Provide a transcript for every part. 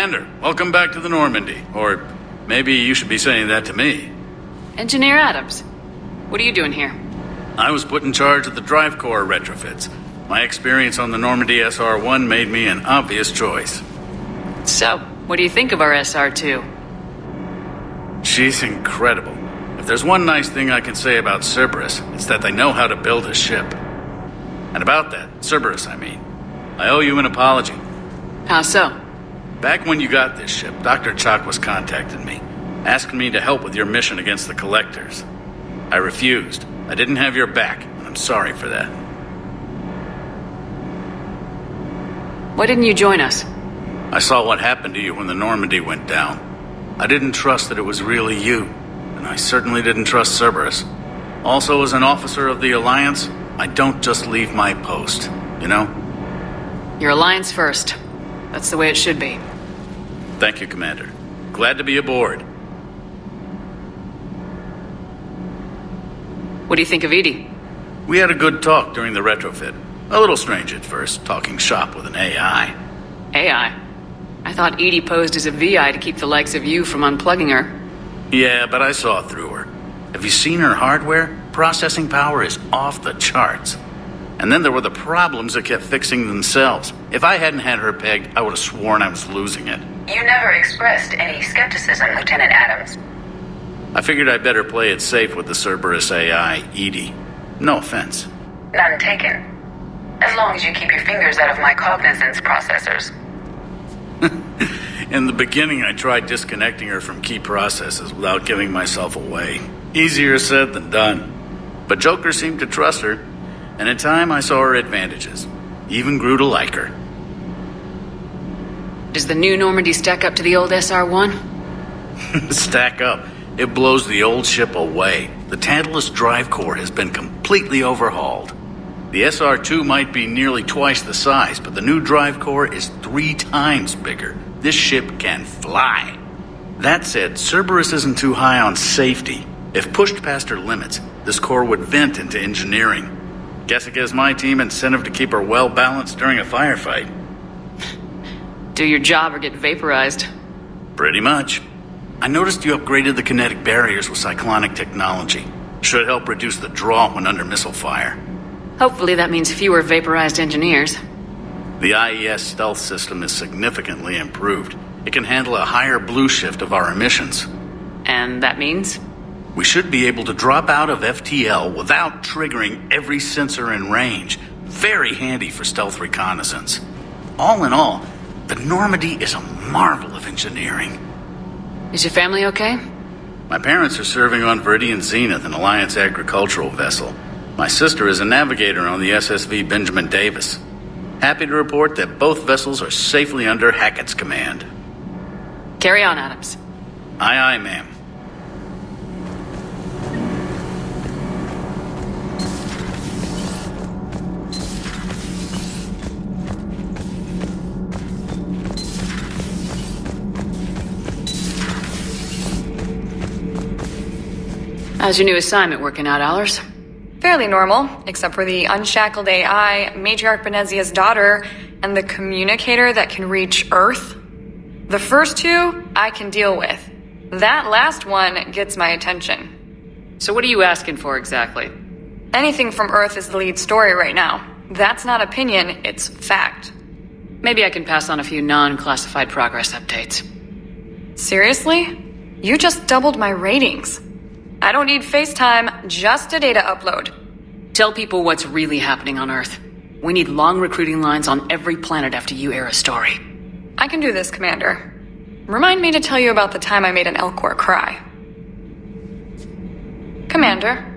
Commander, welcome back to the Normandy. Or maybe you should be saying that to me. Engineer Adams, what are you doing here? I was put in charge of the drive core retrofits. My experience on the Normandy SR-1 made me an obvious choice. So, what do you think of our SR-2? She's incredible. If there's one nice thing I can say about Cerberus, it's that they know how to build a ship. And about that, Cerberus, I mean, I owe you an apology. How so? Back when you got this ship, Dr. Chalk was contacting me, asking me to help with your mission against the Collectors. I refused. I didn't have your back, and I'm sorry for that. Why didn't you join us? I saw what happened to you when the Normandy went down. I didn't trust that it was really you, and I certainly didn't trust Cerberus. Also, as an officer of the Alliance, I don't just leave my post, you know? Your Alliance first. That's the way it should be. Thank you, Commander. Glad to be aboard. What do you think of Edie? We had a good talk during the retrofit. A little strange at first, talking shop with an AI. AI? I thought Edie posed as a VI to keep the likes of you from unplugging her. Yeah, but I saw through her. Have you seen her hardware? Processing power is off the charts. And then there were the problems that kept fixing themselves. If I hadn't had her pegged, I would have sworn I was losing it. You never expressed any skepticism, Lieutenant Adams. I figured I'd better play it safe with the Cerberus AI, Edie. No offense. None taken. As long as you keep your fingers out of my cognizance processors. In the beginning, I tried disconnecting her from key processes without giving myself away. Easier said than done. But Joker seemed to trust her, and in time I saw her advantages. Even grew to like her. Does the new Normandy stack up to the old SR-1? Stack up. It blows the old ship away. The Tantalus drive core has been completely overhauled. The SR-2 might be nearly twice the size, but the new drive core is 3 times bigger. This ship can fly. That said, Cerberus isn't too high on safety. If pushed past her limits, this core would vent into engineering. Guess it gives my team incentive to keep her well balanced during a firefight. Do your job or get vaporized. Pretty much. I noticed you upgraded the kinetic barriers with cyclonic technology. Should help reduce the draw when under missile fire. Hopefully that means fewer vaporized engineers. The IES stealth system is significantly improved. It can handle a higher blue shift of our emissions. And that means? We should be able to drop out of FTL without triggering every sensor in range. Very handy for stealth reconnaissance. All in all, the Normandy is a marvel of engineering. Is your family okay? My parents are serving on Viridian Zenith, an Alliance agricultural vessel. My sister is a navigator on the SSV Benjamin Davis. Happy to report that both vessels are safely under Hackett's command. Carry on, Adams. Aye, aye, ma'am. How's your new assignment working out, Allers? Fairly normal, except for the unshackled AI, Matriarch Benezia's daughter, and the communicator that can reach Earth. The first 2, I can deal with. That last one gets my attention. So what are you asking for exactly? Anything from Earth is the lead story right now. That's not opinion, it's fact. Maybe I can pass on a few non-classified progress updates. Seriously? You just doubled my ratings. I don't need FaceTime, just a data upload. Tell people what's really happening on Earth. We need long recruiting lines on every planet after you air a story. I can do this, Commander. Remind me to tell you about the time I made an Elcor cry. Commander.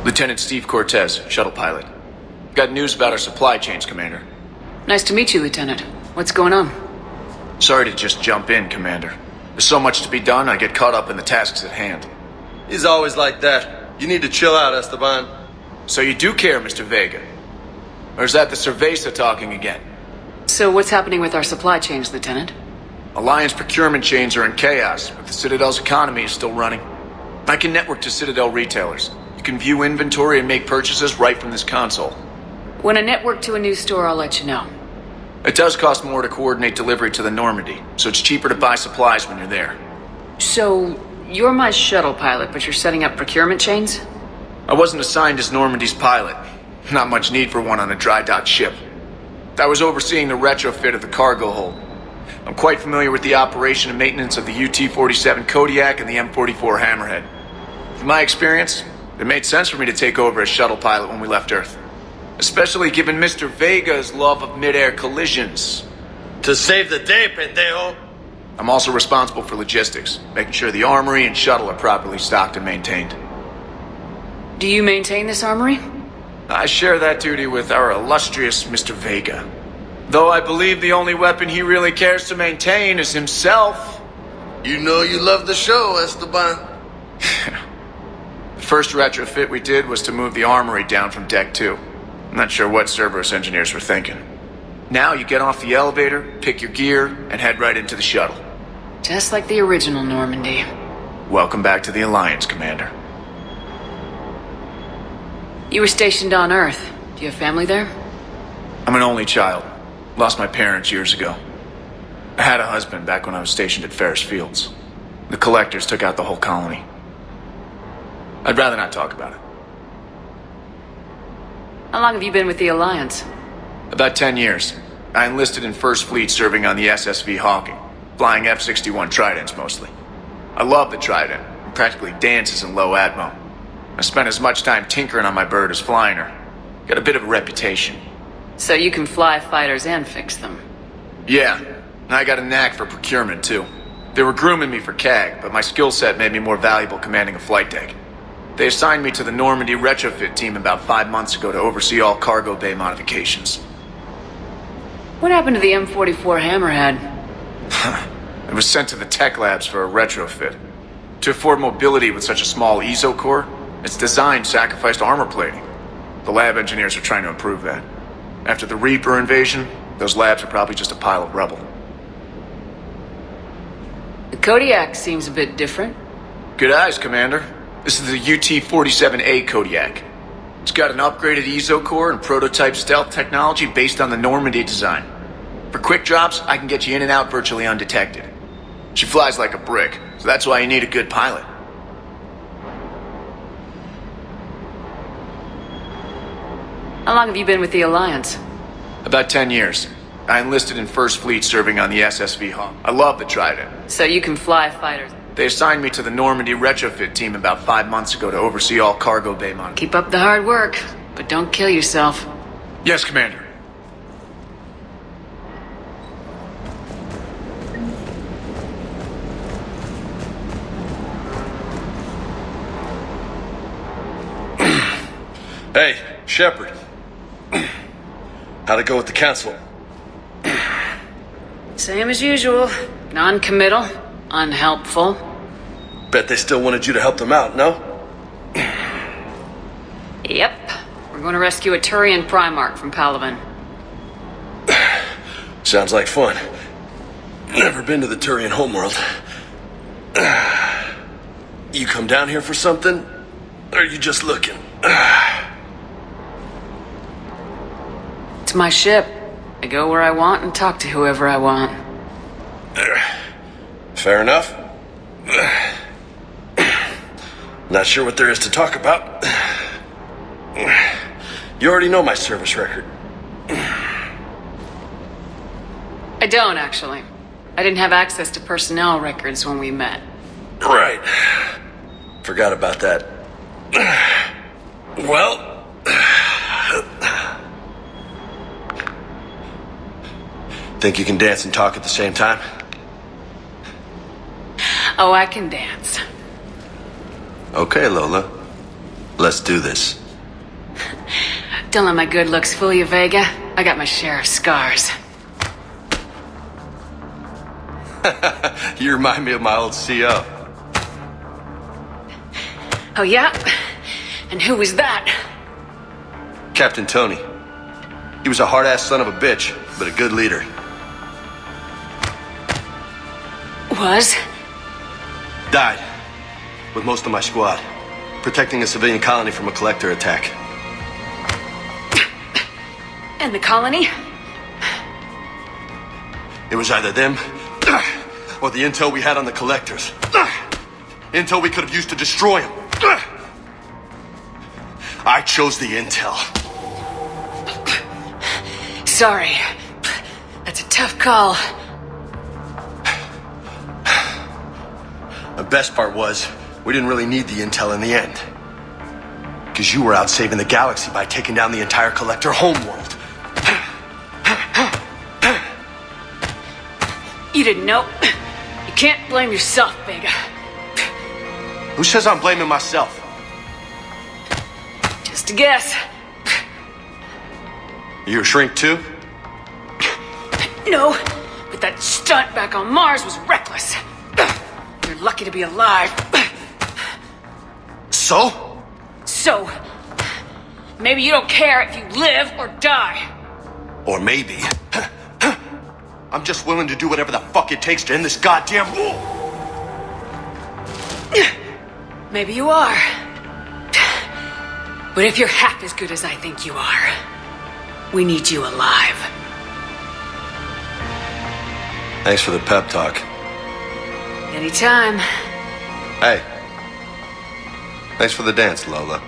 Lieutenant Steve Cortez, shuttle pilot. Got news about our supply chains, Commander. Nice to meet you, Lieutenant. What's going on? Sorry to just jump in, Commander. There's so much to be done, I get caught up in the tasks at hand. He's always like that. You need to chill out, Esteban. So you do care, Mr. Vega? Or is that the Cerveza talking again? So what's happening with our supply chains, Lieutenant? Alliance procurement chains are in chaos, but the Citadel's economy is still running. I can network to Citadel retailers. You can view inventory and make purchases right from this console. When I network to a new store, I'll let you know. It does cost more to coordinate delivery to the Normandy, so it's cheaper to buy supplies when you're there. So, you're my shuttle pilot, but you're setting up procurement chains? I wasn't assigned as Normandy's pilot. Not much need for one on a dry dock ship. I was overseeing the retrofit of the cargo hold. I'm quite familiar with the operation and maintenance of the UT-47 Kodiak and the M44 Hammerhead. From my experience, it made sense for me to take over as shuttle pilot when we left Earth. Especially given Mr. Vega's love of mid-air collisions. To save the day, pendejo. I'm also responsible for logistics, making sure the armory and shuttle are properly stocked and maintained. Do you maintain this armory? I share that duty with our illustrious Mr. Vega. Though I believe the only weapon he really cares to maintain is himself. You know you love the show, Esteban. The first retrofit we did was to move the armory down from Deck 2. I'm not sure what Cerberus engineers were thinking. Now you get off the elevator, pick your gear, and head right into the shuttle. Just like the original Normandy. Welcome back to the Alliance, Commander. You were stationed on Earth. Do you have family there? I'm an only child. Lost my parents years ago. I had a husband back when I was stationed at Ferris Fields. The collectors took out the whole colony. I'd rather not talk about it. How long have you been with the Alliance? About 10 years. I enlisted in First Fleet serving on the SSV Hawking, flying F-61 Tridents mostly. I love the Trident, and practically dances in low atmo. I spent as much time tinkering on my bird as flying her. Got a bit of a reputation. So you can fly fighters and fix them. Yeah, and I got a knack for procurement too. They were grooming me for CAG, but my skill set made me more valuable commanding a flight deck. They assigned me to the Normandy retrofit team about 5 months ago to oversee all cargo bay modifications. What happened to the M44 Hammerhead? It was sent to the tech labs for a retrofit. To afford mobility with such a small ESO core, its design sacrificed armor plating. The lab engineers are trying to improve that. After the Reaper invasion, those labs are probably just a pile of rubble. The Kodiak seems a bit different. Good eyes, Commander. This is the UT-47A Kodiak. It's got an upgraded ESO core and prototype stealth technology based on the Normandy design. For quick drops, I can get you in and out virtually undetected. She flies like a brick, so that's why you need a good pilot. How long have you been with the Alliance? About 10 years. I enlisted in First Fleet serving on the SSV Hawk. I love the Trident. So you can fly fighters. They assigned me to the Normandy retrofit team about 5 months ago to oversee all cargo bay modifications. Keep up the hard work, but don't kill yourself. Yes, Commander. Hey, Shepard. How'd it go with the council? Same as usual. Non-committal, unhelpful. Bet they still wanted you to help them out, no? Yep. We're going to rescue a Turian Primarch from Palaven. Sounds like fun. Never been to the Turian homeworld. You come down here for something? Or are you just looking? It's my ship. I go where I want and talk to whoever I want. Fair enough. Not sure what there is to talk about. You already know my service record. I don't, actually. I didn't have access to personnel records when we met. Right. Forgot about that. Well... Think you can dance and talk at the same time? Oh, I can dance. Okay, Lola. Let's do this. Don't let my good looks fool you, Vega. I got my share of scars. You remind me of my old CO. Oh, yeah? And who was that? Captain Tony. He was a hard-ass son of a bitch, but a good leader. Was? Died. With most of my squad. Protecting a civilian colony from a collector attack. And the colony? It was either them, or the intel we had on the collectors. Intel we could have used to destroy them. I chose the intel. Sorry. That's a tough call. The best part was, we didn't really need the intel in the end. Because you were out saving the galaxy by taking down the entire collector homeworld. You didn't know. You can't blame yourself, Vega. Who says I'm blaming myself? Just a guess. You a shrink too? No, but that stunt back on Mars was reckless. You're lucky to be alive. So? So, maybe you don't care if you live or die. Or maybe... I'm just willing to do whatever the fuck it takes to end this goddamn war. Maybe you are. But if you're half as good as I think you are, we need you alive. Thanks for the pep talk. Anytime. Hey. Thanks for the dance, Lola.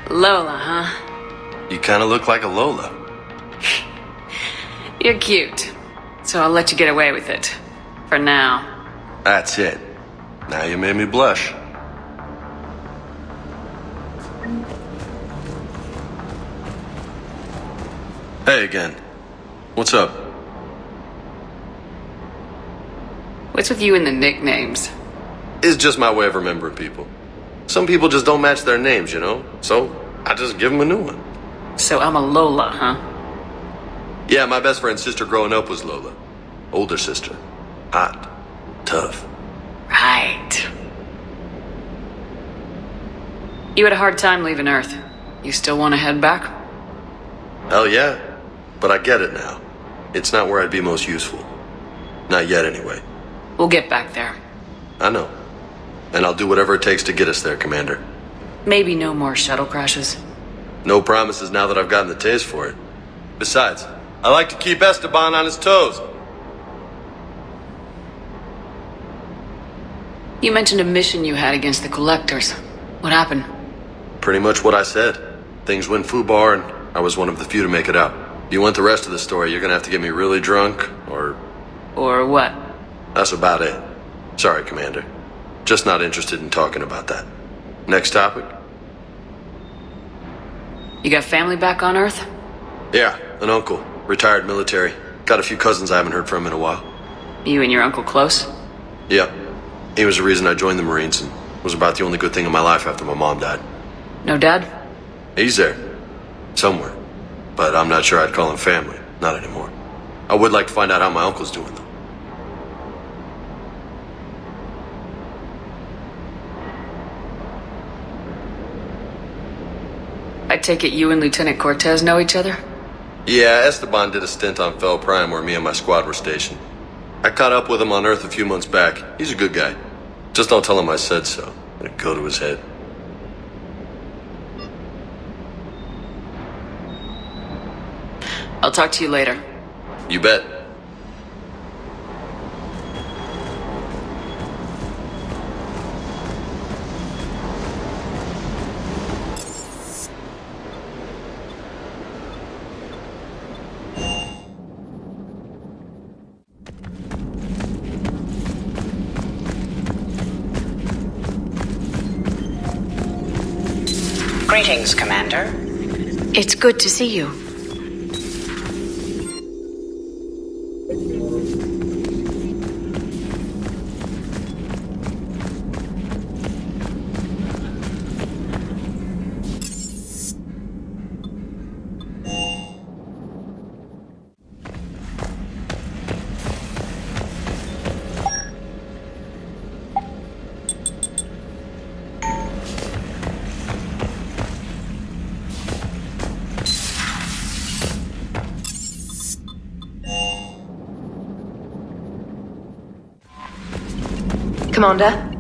Lola, huh? You kinda look like a Lola. You're cute. So I'll let you get away with it. For now. That's it. Now you made me blush. Hey again. What's up? What's with you and the nicknames? It's just my way of remembering people. Some people just don't match their names, you know? So, I just give them a new one. So I'm a Lola, huh? Yeah, my best friend's sister growing up was Lola. Older sister. Hot. Tough. Right. You had a hard time leaving Earth. You still want to head back? Hell yeah. But I get it now. It's not where I'd be most useful. Not yet, anyway. We'll get back there. I know. And I'll do whatever it takes to get us there, Commander. Maybe no more shuttle crashes. No promises now that I've gotten the taste for it. Besides, I like to keep Esteban on his toes. You mentioned a mission you had against the Collectors. What happened? Pretty much what I said. Things went foobar, and I was one of the few to make it out. If you want the rest of the story, you're gonna have to get me really drunk, or... Or what? That's about it. Sorry, Commander. Just not interested in talking about that. Next topic? You got family back on Earth? Yeah, an uncle. Retired military. Got a few cousins I haven't heard from in a while. You and your uncle close? Yeah. He was the reason I joined the Marines and was about the only good thing in my life after my mom died. No dad? He's there. Somewhere. But I'm not sure I'd call him family. Not anymore. I would like to find out how my uncle's doing, though. I take it you and Lieutenant Cortez know each other? Yeah, Esteban did a stint on Fel Prime where me and my squad were stationed. I caught up with him on Earth a few months back. He's a good guy. Just don't tell him I said so. It'd go to his head. I'll talk to you later. You bet. Greetings, Commander. It's good to see you. Commander?